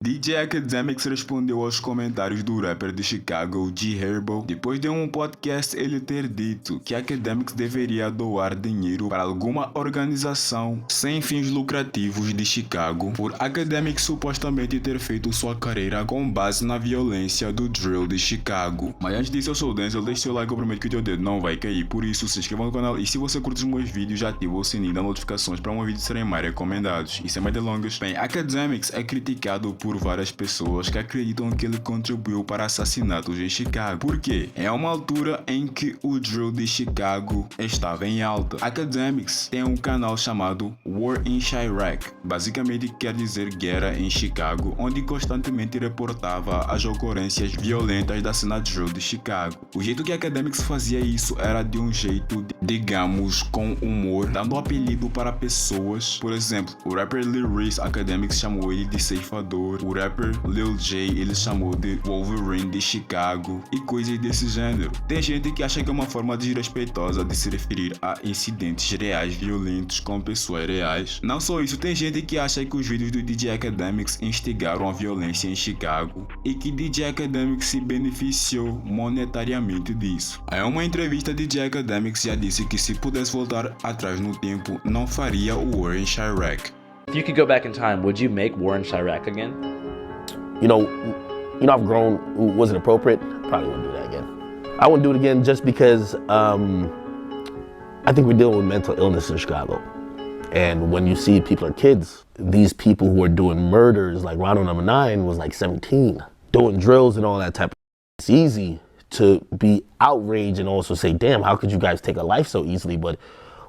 DJ Akademiks respondeu aos comentários do rapper de Chicago, Herbo, depois de um podcast ele ter dito que Akademiks deveria doar dinheiro para alguma organização sem fins lucrativos de Chicago, por Akademiks supostamente ter feito sua carreira com base na violência do drill de Chicago. Mas antes disso, eu sou o Denzel, deixe seu like, eu prometo que o teu dedo não vai cair, por isso se inscreva no canal e se você curte os meus vídeos já ativa o sininho das notificações para um vídeo serem mais recomendados. E sem mais delongas, bem, Akademiks é criticado por várias pessoas que acreditam que ele contribuiu para assassinatos em Chicago. Por quê? É uma altura em que o drill de Chicago estava em alta. Akademiks tem um canal chamado War in Chirac, basicamente quer dizer guerra em Chicago, onde constantemente reportava as ocorrências violentas da cena drill de Chicago. O jeito que Akademiks fazia isso era de um jeito, digamos, com humor, dando apelido para pessoas. Por exemplo, o rapper Lil Reese, Akademiks chamou ele de ceifador, o rapper Lil J ele chamou de Wolverine de Chicago e coisas desse gênero. Tem gente que acha que é uma forma desrespeitosa de se referir a incidentes reais violentos com pessoas reais. Não só isso, tem gente que acha que os vídeos do DJ Akademiks instigaram a violência em Chicago e que DJ Akademiks se beneficiou monetariamente disso. Em uma entrevista, DJ Akademiks já disse que se pudesse voltar atrás no tempo, não faria o War in Chirac. If you could go back in time, would you make War in Chirac again? You know, I've grown. Was it appropriate? Probably wouldn't do that again. I wouldn't do it again just because I think we're dealing with mental illness in Chicago. And when you see people are kids, these people who are doing murders, like Ronald number 9 was like 17, doing drills and all that type of stuff. It's easy to be outraged and also say, damn, how could you guys take a life so easily? But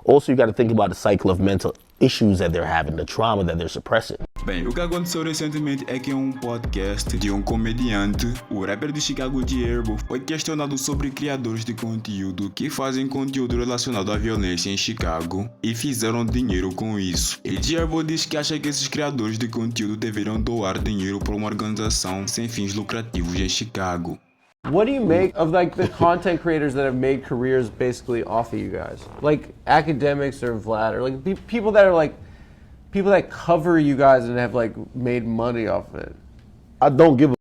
also you got to think about the cycle of mental issues that they're having, the trauma that they're suppressing. Bem, o que aconteceu recentemente é que em um podcast de um comediante, o rapper de Chicago de Herbo, foi questionado sobre criadores de conteúdo que fazem conteúdo relacionado à violência em Chicago e fizeram dinheiro com isso. E Herbo diz que acha que esses criadores de conteúdo deveriam doar dinheiro para uma organização sem fins lucrativos em Chicago. What do you make of like the content creators that have made careers basically off of you guys? Like Akademiks or Vlad or like people that are like people that cover you guys and have like made money off of it. I don't give a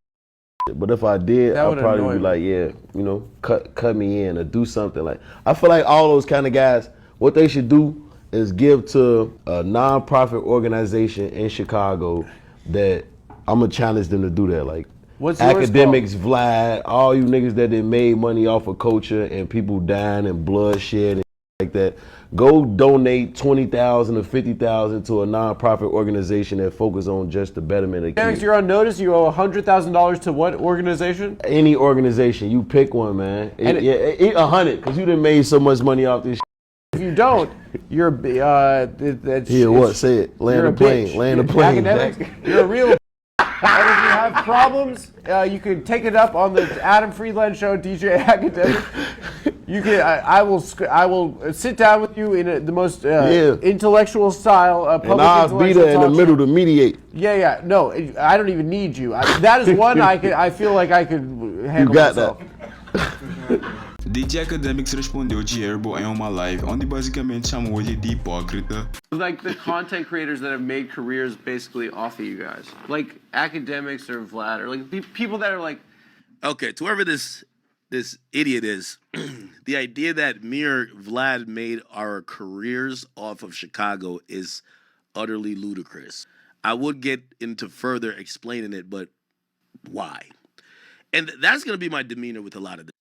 shit, but if I did, That I'd would probably annoy be me. like, yeah, you know, cut me in or do something like. I feel like all those kind of guys, what they should do is give to a non-profit organization in Chicago that I'm gonna challenge them to do that. Like What's yours Akademiks, Vlad, all you niggas that they made money off of culture and people dying and bloodshed and like that. Go donate $20,000 or $50,000 to a non-profit organization that focus on just the betterment of kids. You're on notice. You owe $100,000 to what organization? Any organization, you pick one, man. Eat 100, because you done made so much money off this shit. If you don't, you're Yeah, what? Say it. Land you're the plane. Land the plane. Academics, Jack. you're a real. And if you have problems, you can take it up on the Adam Friedland show, DJ Academics. You can. I will sit down with you in the most intellectual style. And I'll be there in the middle to mediate. Yeah. No, I don't even need you. That is one I feel like I could handle. You got myself. that. DJ Akademiks respondeu de Herbo em uma live onde basicamente chamou ele de hipócrita. Like the content creators that have made careers basically off of you guys, like Akademiks or Vlad, or like people that are like. Okay, to whoever this idiot is, the idea that me or Vlad made our careers off of Chicago is utterly ludicrous. I would get into further explaining it, but why? And that's going to be my demeanor with a lot of this.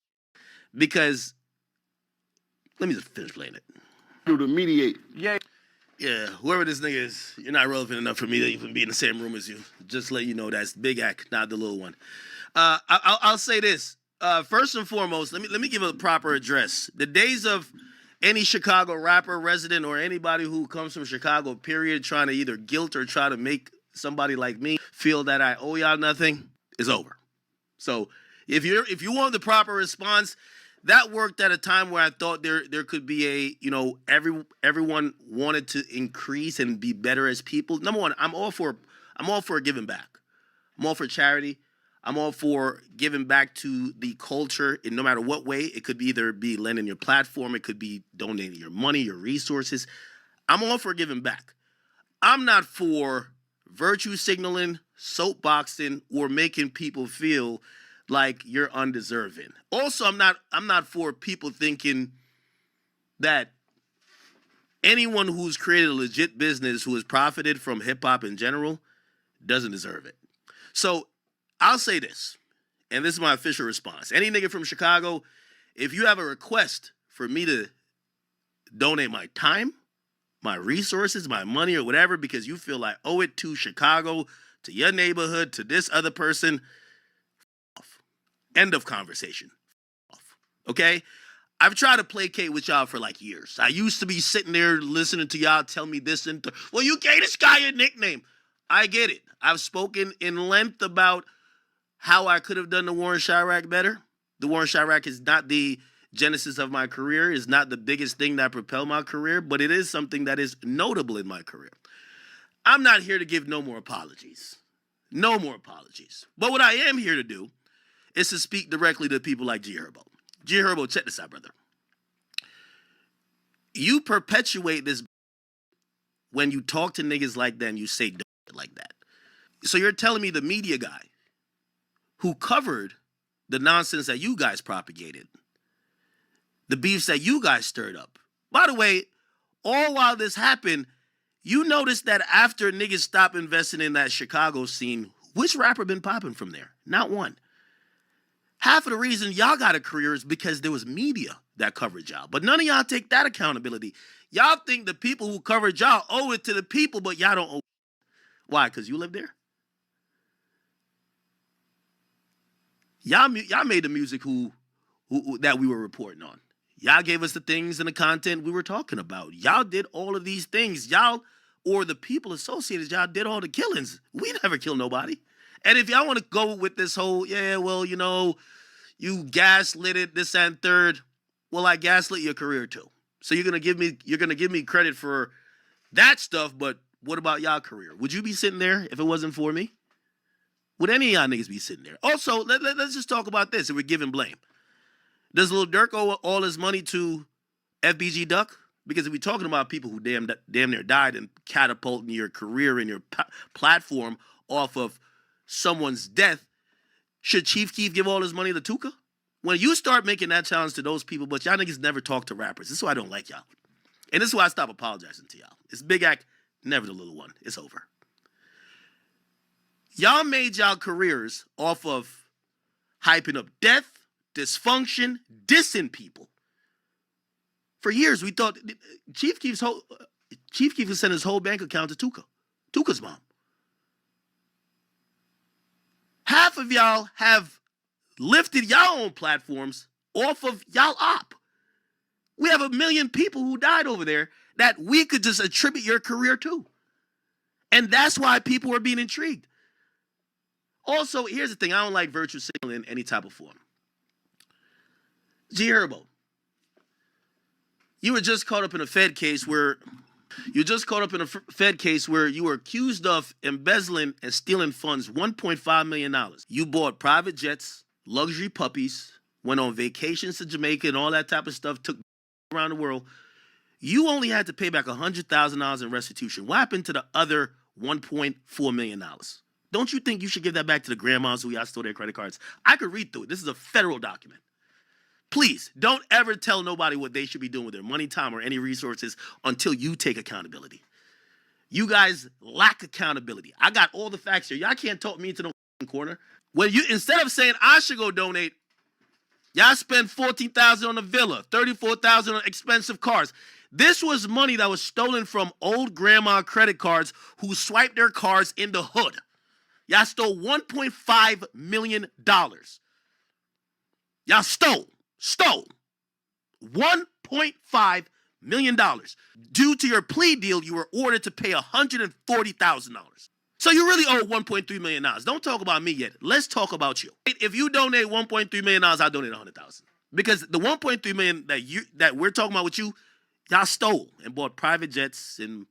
Because, let me just finish playing it. To mediate. Yeah, whoever this nigga is, you're not relevant enough for me to even be in the same room as you. Just let you know that's Big Ack, not the little one. I'll say this. First and foremost, let me give a proper address. The days of any Chicago rapper, resident, or anybody who comes from Chicago, period, trying to either guilt or try to make somebody like me feel that I owe y'all nothing is over. So if you want the proper response, that worked at a time where I thought there could be everyone wanted to increase and be better as people. Number one, I'm all for giving back. I'm all for charity. I'm all for giving back to the culture in no matter what way. It could either be lending your platform, it could be donating your money, your resources. I'm all for giving back. I'm not for virtue signaling, soapboxing or making people feel like you're undeserving. Also, I'm not for people thinking that anyone who's created a legit business who has profited from hip hop in general doesn't deserve it. So I'll say this, and this is my official response. Any nigga from Chicago, if you have a request for me to donate my time, my resources, my money, or whatever, because you feel I owe it to Chicago, to your neighborhood, to this other person, off. End of conversation. Off. Okay? I've tried to placate with y'all for like years. I used to be sitting there listening to y'all tell me this and well, you gave this guy a nickname. I get it. I've spoken in length about how I could have done the Warren Chirac better. The Warren Chirac is not the genesis of my career, is not the biggest thing that propelled my career, but it is something that is notable in my career. I'm not here to give no more apologies. No more apologies. But what I am here to do is to speak directly to people like G Herbo. G Herbo, check this out, brother. You perpetuate this when you talk to niggas like that and you say like that. So you're telling me the media guy who covered the nonsense that you guys propagated, the beefs that you guys stirred up. By the way, all while this happened, you noticed that after niggas stopped investing in that Chicago scene, which rapper been popping from there? Not one. Half of the reason y'all got a career is because there was media that covered y'all. But none of y'all take that accountability. Y'all think the people who covered y'all owe it to the people, but y'all don't owe it. Why? Because you live there? Y'all made the music who that we were reporting on. Y'all gave us the things and the content we were talking about. Y'all did all of these things. Y'all, or the people associated, y'all did all the killings. We never killed nobody. And if y'all want to go with this whole, yeah, well, you know, you gaslit it, this and third, well, I gaslit your career too. So you're gonna give me credit for that stuff, but what about y'all career? Would you be sitting there if it wasn't for me? Would any of y'all niggas be sitting there? Also, let's just talk about this if we're giving blame. Does Lil Durk owe all his money to FBG Duck? Because if we're talking about people who damn near died and catapulting your career and your platform off of someone's death, should Chief Keef give all his money to Tuka? When you start making that challenge to those people, but y'all niggas never talk to rappers. This is why I don't like y'all. And this is why I stop apologizing to y'all. It's Big Act, never the little one. It's over. Y'all made y'all careers off of hyping up death, dysfunction, dissing people. For years, we thought Chief Keef would send his whole bank account to Tuka's mom. Half of y'all have lifted y'all own platforms off of y'all op. We have 1 million people who died over there that we could just attribute your career to. And that's why people are being intrigued. Also, here's the thing. I don't like virtue signaling in any type of form. G Herbo, you were just caught up in a Fed case where you were accused of embezzling and stealing funds, $1.5 million. You bought private jets, luxury puppies, went on vacations to Jamaica and all that type of stuff, took around the world. You only had to pay back $100,000 in restitution. What happened to the other $1.4 million? Don't you think you should give that back to the grandmas who y'all stole their credit cards? I could read through it. This is a federal document. Please, don't ever tell nobody what they should be doing with their money, time, or any resources until you take accountability. You guys lack accountability. I got all the facts here. Y'all can't talk me into no corner. When you, instead of saying I should go donate, y'all spend $14,000 on a villa, $34,000 on expensive cars. This was money that was stolen from old grandma credit cards who swiped their cards in the hood. Y'all stole $1.5 million. Y'all stole $1.5 million. Due to your plea deal, you were ordered to pay $140,000. So you really owe $1.3 million. Don't talk about me yet. Let's talk about you. If you donate $1.3 million, I'll donate $100,000. Because the $1.3 million that we're talking about with you, y'all stole and bought private jets, and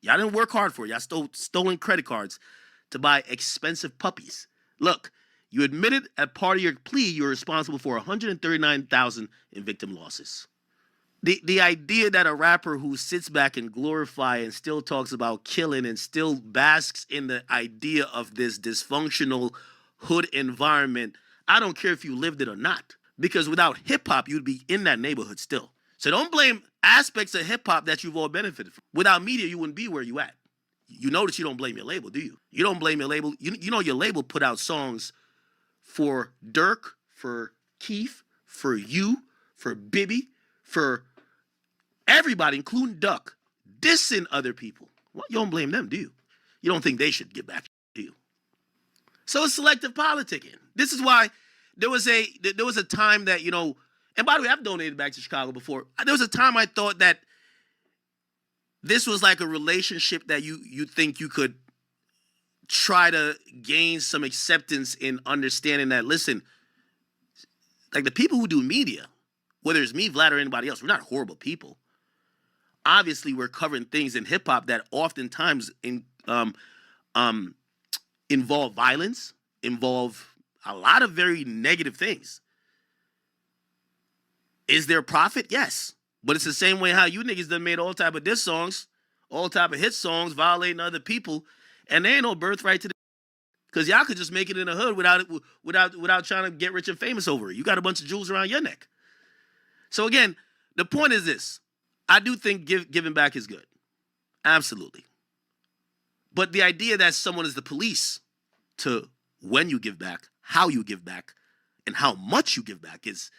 y'all didn't work hard for it. Y'all stole stolen credit cards to buy expensive puppies. Look, you admitted as part of your plea you were responsible for $139,000 in victim losses. the idea that a rapper who sits back and glorify and still talks about killing and still basks in the idea of this dysfunctional hood environment, I don't care if you lived it or not. Because without hip hop, you'd be in that neighborhood still. So don't blame aspects of hip hop that you've all benefited from. Without media, you wouldn't be where you at. You notice you don't blame your label, do you? You don't blame your label. You know your label put out songs for Dirk, for Keith, for you, for Bibby, for everybody, including Duck, dissing other people. Well, you don't blame them, do you? You don't think they should get back, do you? So it's selective politicking. This is why there was a time that, and by the way, I've donated back to Chicago before. There was a time I thought that this was like a relationship that you think you could try to gain some acceptance in understanding that, listen, like the people who do media, whether it's me, Vlad, or anybody else, we're not horrible people. Obviously, we're covering things in hip hop that oftentimes involve violence, involve a lot of very negative things. Is there profit? Yes. But it's the same way how you niggas done made all type of diss songs, all type of hit songs, violating other people, and there ain't no birthright to the because y'all could just make it in the hood without trying to get rich and famous over it. You got a bunch of jewels around your neck. So again, the point is this. I do think giving back is good. Absolutely. But the idea that someone is the police to when you give back, how you give back, and how much you give back is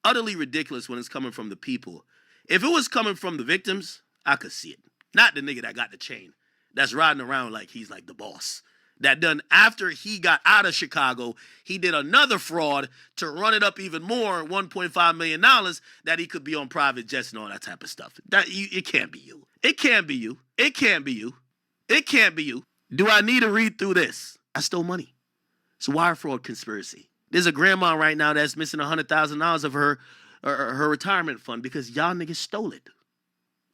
utterly ridiculous when it's coming from the people. If it was coming from the victims, I could see it. Not the nigga that got the chain, that's riding around like he's like the boss. That done after he got out of Chicago, he did another fraud to run it up even more, $1.5 million, that he could be on private jets and all that type of stuff. It can't be you. It can't be you. It can't be you. It can't be you. Do I need to read through this? I stole money. It's a wire fraud conspiracy. There's a grandma right now that's missing $100,000 of her retirement fund because y'all niggas stole it.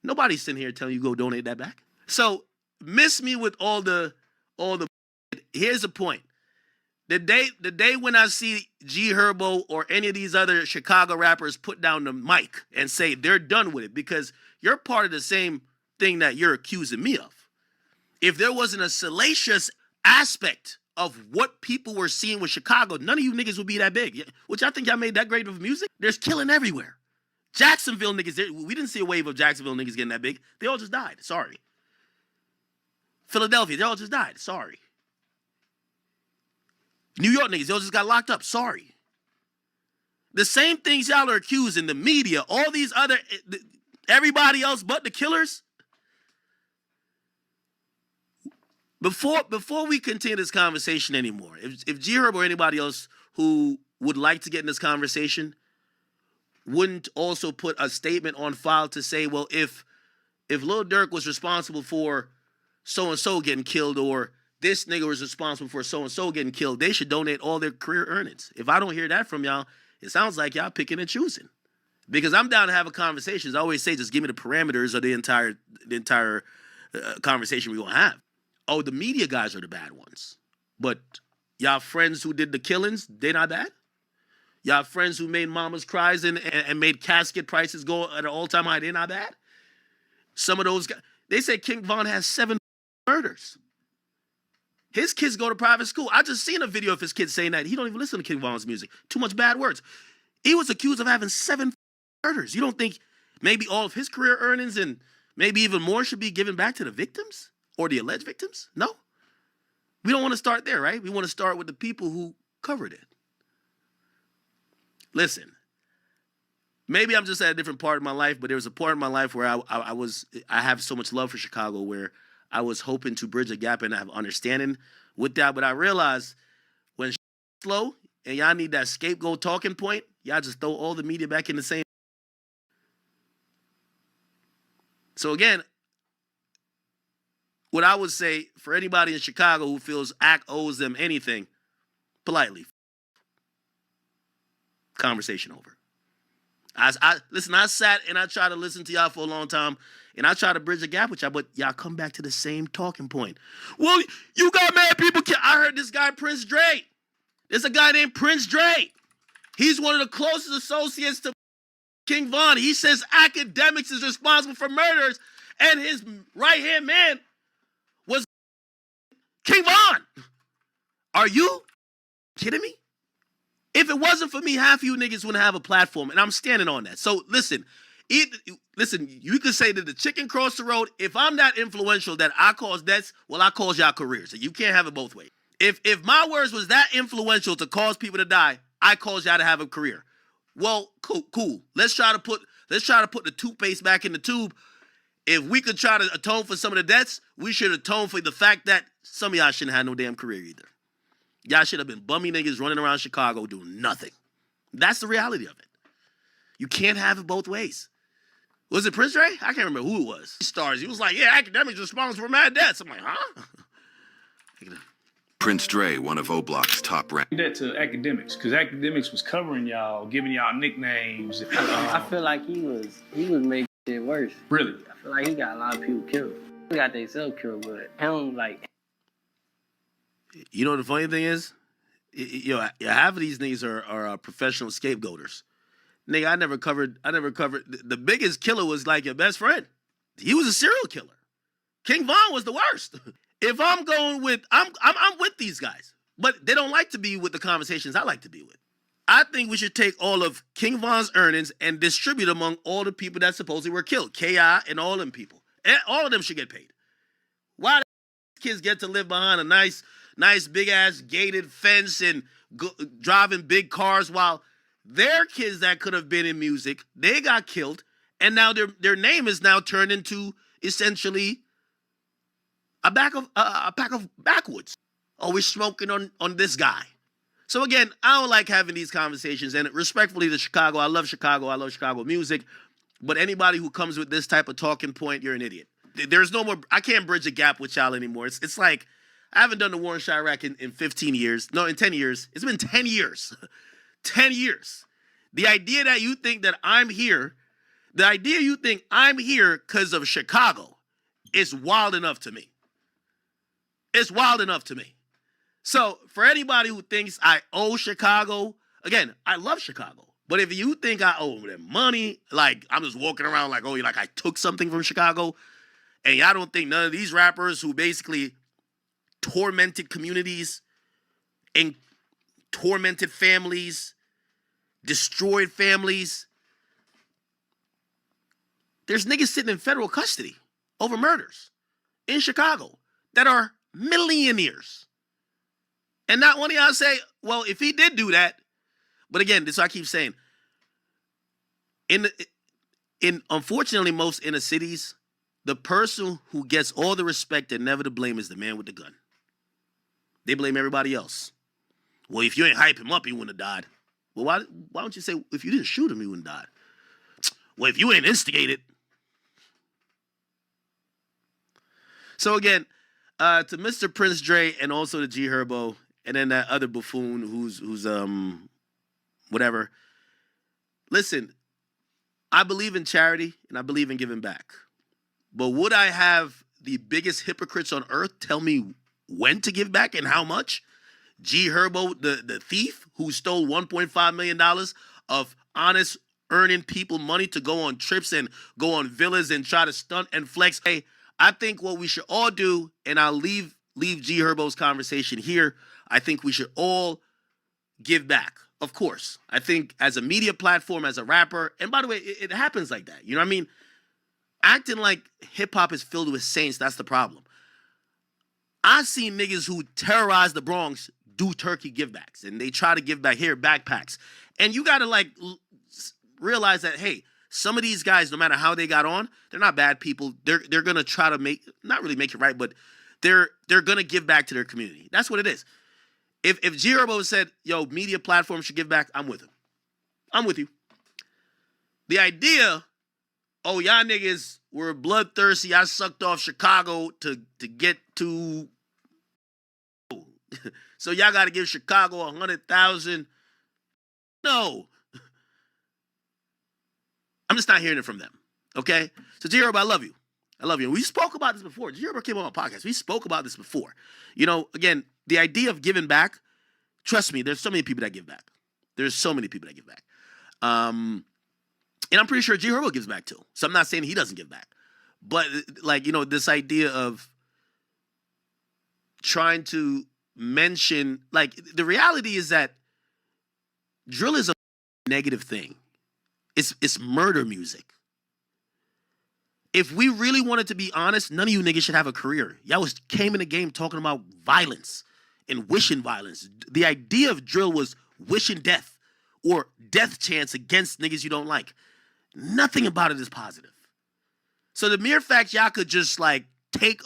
Nobody's sitting here telling you go donate that back. So miss me with all the. Here's the point. The day when I see G Herbo or any of these other Chicago rappers put down the mic and say they're done with it because you're part of the same thing that you're accusing me of. If there wasn't a salacious aspect of what people were seeing with Chicago, none of you niggas would be that big. Which I think y'all made that great of music. There's killing everywhere. Jacksonville niggas, we didn't see a wave of Jacksonville niggas getting that big. They all just died. Sorry. Philadelphia, they all just died. Sorry. New York niggas, they all just got locked up. Sorry. The same things y'all are accusing the media, all these other, everybody else but the killers. Before we continue this conversation anymore, if G-Herb or anybody else who would like to get in this conversation wouldn't also put a statement on file to say, well, if Lil Durk was responsible for so-and-so getting killed or this nigga was responsible for so-and-so getting killed, they should donate all their career earnings. If I don't hear that from y'all, it sounds like y'all picking and choosing. Because I'm down to have a conversation. As I always say, just give me the parameters of the entire conversation we're going to have. Oh, the media guys are the bad ones. But y'all friends who did the killings, they not bad? Y'all friends who made mamas cries and made casket prices go at an all-time high, they not bad? Some of those guys, they say King Von has 7 murders. His kids go to private school. I just seen a video of his kids saying that. He don't even listen to King Von's music. Too much bad words. He was accused of having 7 murders. You don't think maybe all of his career earnings and maybe even more should be given back to the victims or the alleged victims? No. We don't want to start there, right? We want to start with the people who covered it. Listen, maybe I'm just at a different part of my life, but there was a part of my life where I have so much love for Chicago where I was hoping to bridge a gap and have understanding with that. But I realized when slow and y'all need that scapegoat talking point, y'all just throw all the media back in the same. So again, what I would say for anybody in Chicago who feels ACT owes them anything, politely, conversation over. Listen, I sat and I tried to listen to y'all for a long time, and I try to bridge a gap with y'all, but y'all come back to the same talking point. Well, you got mad people. I heard this guy, Prince Dre. There's a guy named Prince Dre. He's one of the closest associates to King Von, he says Akademiks is responsible for murders, and his right-hand man was King Von. Are you kidding me? If it wasn't for me, half of you niggas wouldn't have a platform, and I'm standing on that. So listen, you could say that the chicken crossed the road. If I'm that influential that I cause deaths, well, I cause y'all careers. So you can't have it both ways. If my words was that influential to cause people to die, I cause y'all to have a career. Well, cool. Let's try to put the toothpaste back in the tube. If we could try to atone for some of the deaths, we should atone for the fact that some of y'all shouldn't have no damn career either. Y'all should have been bummy niggas running around Chicago doing nothing. That's the reality of it. You can't have it both ways. Was it Prince Dre? I can't remember who it was. Stars. He was like, yeah, Akademiks responsible for mad deaths. I'm like, huh? Prince Dre, one of O-Block's top ranked. That to Akademiks, because Akademiks was covering y'all, giving y'all nicknames. I feel like he was making it worse. Really? I feel like he got a lot of people killed. He got themselves killed, but him like. You know the funny thing is, half of these niggas are professional scapegoaters. Nigga, I never covered. The biggest killer was like your best friend. He was a serial killer. King Von was the worst. If I'm going with, I'm with these guys, but they don't like to be with the conversations I like to be with. I think we should take all of King Von's earnings and distribute among all the people that supposedly were killed, K.I. and all them people. And all of them should get paid. Why do kids get to live behind a nice big ass gated fence and driving big cars while their kids that could have been in music, they got killed, and now their name is now turned into essentially a pack of backwoods. Always smoking on this guy. So again, I don't like having these conversations, and respectfully to Chicago, I love Chicago music, but anybody who comes with this type of talking point, you're an idiot. There's no more, I can't bridge a gap with y'all anymore. It's like, I haven't done the war in Chirac in 15 years. No, in 10 years. It's been 10 years. 10 years. The idea that you think that I'm here, because of Chicago is wild enough to me. It's wild enough to me. So for anybody who thinks I owe Chicago, again, I love Chicago. But if you think I owe them money, like I'm just walking around like, oh, like I took something from Chicago, and y'all don't think none of these rappers who basically tormented communities and tormented families, destroyed families. There's niggas sitting in federal custody over murders in Chicago that are millionaires. And not one of y'all say, well, if he did do that, but again, this is what I keep saying. In unfortunately, most inner cities, the person who gets all the respect and never the blame is the man with the gun. They blame everybody else. Well, if you ain't hype him up, he wouldn't have died. Well, why don't you say, if you didn't shoot him, he wouldn't have died? Well, if you ain't instigated. So again, to Mr. Prince Dre and also to G Herbo, and then that other buffoon who's whatever. Listen, I believe in charity and I believe in giving back. But would I have the biggest hypocrites on earth tell me when to give back and how much? G Herbo, the thief who stole $1.5 million of honest earning people money to go on trips and go on villas and try to stunt and flex. Hey, I think what we should all do, and I'll leave G Herbo's conversation here, I think we should all give back. Of course. I think as a media platform, as a rapper, and by the way, it happens like that. You know what I mean? Acting like hip-hop is filled with saints, that's the problem. I've seen niggas who terrorize the Bronx do turkey givebacks, and they try to give back here, backpacks. And you got to realize that, hey, some of these guys, no matter how they got on, they're not bad people. They're going to try to not really make it right, but they're going to give back to their community. That's what it is. If G Herbo said, yo, media platforms should give back, I'm with him. I'm with you. The idea, oh, y'all niggas were bloodthirsty, I sucked off Chicago to get to... So y'all got to give Chicago 100,000. No. I'm just not hearing it from them. Okay? So G Herbo, I love you. I love you. We spoke about this before. G Herbo came on my podcast. We spoke about this before. You know, again, the idea of giving back, trust me, there's so many people that give back. There's so many people that give back. And I'm pretty sure G Herbo gives back too. So I'm not saying he doesn't give back. But like, this idea of trying to mention, like, the reality is that drill is a negative thing. It's murder music. If we really wanted to be honest, none of you niggas should have a career. Y'all came in the game talking about violence and wishing violence. The idea of drill was wishing death or death chance against niggas you don't like. Nothing about it is positive. So the mere fact y'all could just like take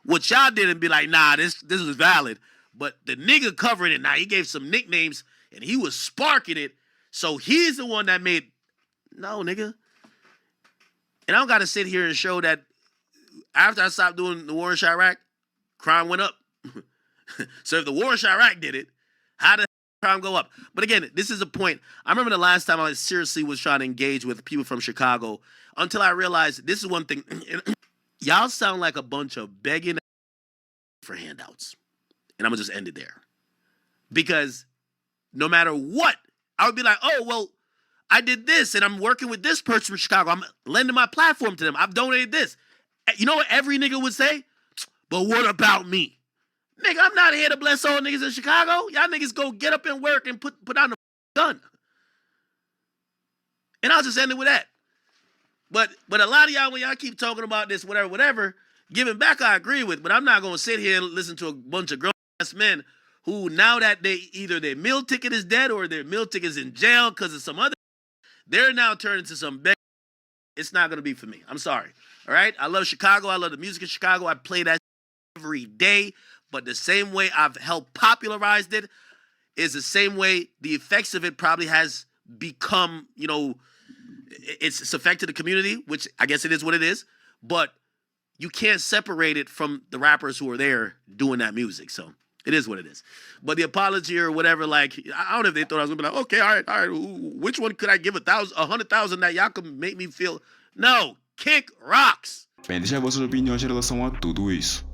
what y'all did and be like, nah, this is valid. But the nigga covering it, he gave some nicknames and he was sparking it. So he's the one that made, no, nigga. And I don't got to sit here and show that after I stopped doing the war in Chirac, crime went up. So if the war in Chirac did it, how did crime go up? But again, this is a point. I remember the last time I seriously was trying to engage with people from Chicago until I realized this is one thing. Y'all sound like a bunch of begging for handouts. And I'm going to just end it there. Because no matter what, I would be like, oh, well, I did this and I'm working with this person from Chicago. I'm lending my platform to them. I've donated this. You know what every nigga would say? But what about me? Nigga, I'm not here to bless all niggas in Chicago. Y'all niggas go get up and work and put down the gun. And I'll just end it with that. But a lot of y'all, when y'all keep talking about this, whatever, giving back I agree with, but I'm not going to sit here and listen to a bunch of grown-ass men who now that either their meal ticket is dead or their meal ticket is in jail because of some other, they're now turning to some big. It's not going to be for me. I'm sorry. All right? I love Chicago. I love the music in Chicago. I play that every day. But the same way I've helped popularized it is the same way the effects of it probably has become, it's affected the community, which I guess it is what it is. But you can't separate it from the rappers who are there doing that music. So it is what it is. But the apology or whatever, like, I don't know if they thought I was going to be like, okay, all right. Which one could I give 100,000 that y'all could make me feel? No, kick rocks. Bem, deixa vossas opiniões em relação a tudo isso.